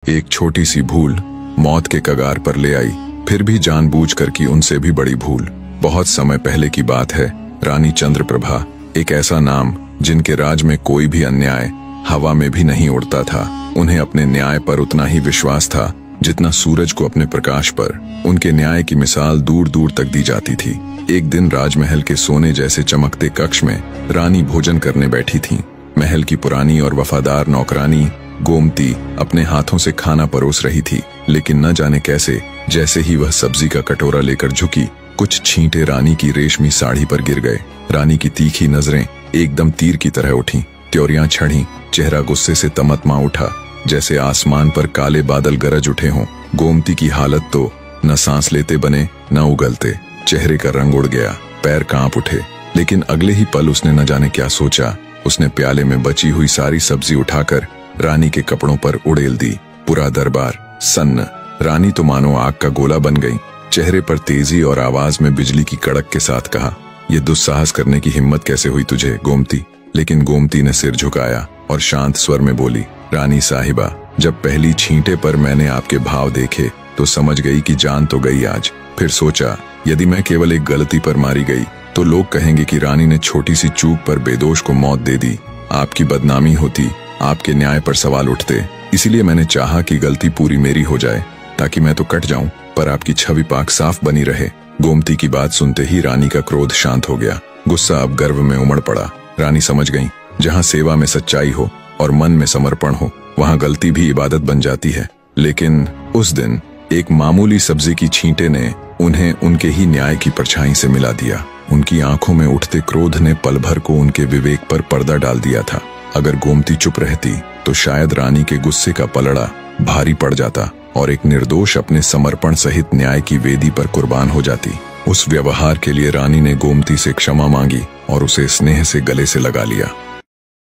एक छोटी सी भूल मौत के कगार पर ले आई, फिर भी जानबूझकर की उनसे भी बड़ी भूल। बहुत समय पहले की बात है। रानी चंद्रप्रभा, एक ऐसा नाम जिनके राज में कोई भी अन्याय हवा में भी नहीं उड़ता था। उन्हें अपने न्याय पर उतना ही विश्वास था जितना सूरज को अपने प्रकाश पर। उनके न्याय की मिसाल दूर दूर तक दी जाती थी। एक दिन राजमहल के सोने जैसे चमकते कक्ष में रानी भोजन करने बैठी थीं। महल की पुरानी और वफादार नौकरानी गोमती अपने हाथों से खाना परोस रही थी, लेकिन न जाने कैसे जैसे ही वह सब्जी का कटोरा लेकर झुकी, कुछ छींटे रानी की रेशमी साड़ी पर गिर गए। रानी की तीखी नजरें एकदम तीर की तरह उठी, त्योरियां छड़ी, चेहरा गुस्से से तमतमा उठा, जैसे आसमान पर काले बादल गरज उठे हों। गोमती की हालत तो न सांस लेते बने न उगलते। चेहरे का रंग उड़ गया, पैर कांप उठे। लेकिन अगले ही पल उसने न जाने क्या सोचा। उसने प्याले में बची हुई सारी सब्जी उठाकर रानी के कपड़ों पर उड़ेल दी। पूरा दरबार सन्न। रानी तो मानो आग का गोला बन गई। चेहरे पर तेजी और आवाज में बिजली की कड़क के साथ कहा, यह दुस्साहस करने की हिम्मत कैसे हुई तुझे गोमती? लेकिन गोमती ने सिर झुकाया और शांत स्वर में बोली, रानी साहिबा, जब पहली छींटे पर मैंने आपके भाव देखे तो समझ गई कि जान तो गई आज। फिर सोचा, यदि मैं केवल एक गलती पर मारी गई तो लोग कहेंगे कि रानी ने छोटी सी चूक पर बेदोष को मौत दे दी। आपकी बदनामी होती, आपके न्याय पर सवाल उठते। इसीलिए मैंने चाहा कि गलती पूरी मेरी हो जाए, ताकि मैं तो कट जाऊं पर आपकी छवि पाक साफ बनी रहे। गोमती की बात सुनते ही रानी का क्रोध शांत हो गया। गुस्सा अब गर्व में उमड़ पड़ा। रानी समझ गई, जहां सेवा में सच्चाई हो और मन में समर्पण हो, वहां गलती भी इबादत बन जाती है। लेकिन उस दिन एक मामूली सब्जी की छींटे ने उन्हें उनके ही न्याय की परछाई से मिला दिया। उनकी आंखों में उठते क्रोध ने पल भर को उनके विवेक पर पर्दा डाल दिया था। अगर गोमती चुप रहती तो शायद रानी के गुस्से का पलड़ा भारी पड़ जाता और एक निर्दोष अपने समर्पण सहित न्याय की वेदी पर कुर्बान हो जाती। उस व्यवहार के लिए रानी ने गोमती से क्षमा मांगी और उसे स्नेह से गले से लगा लिया।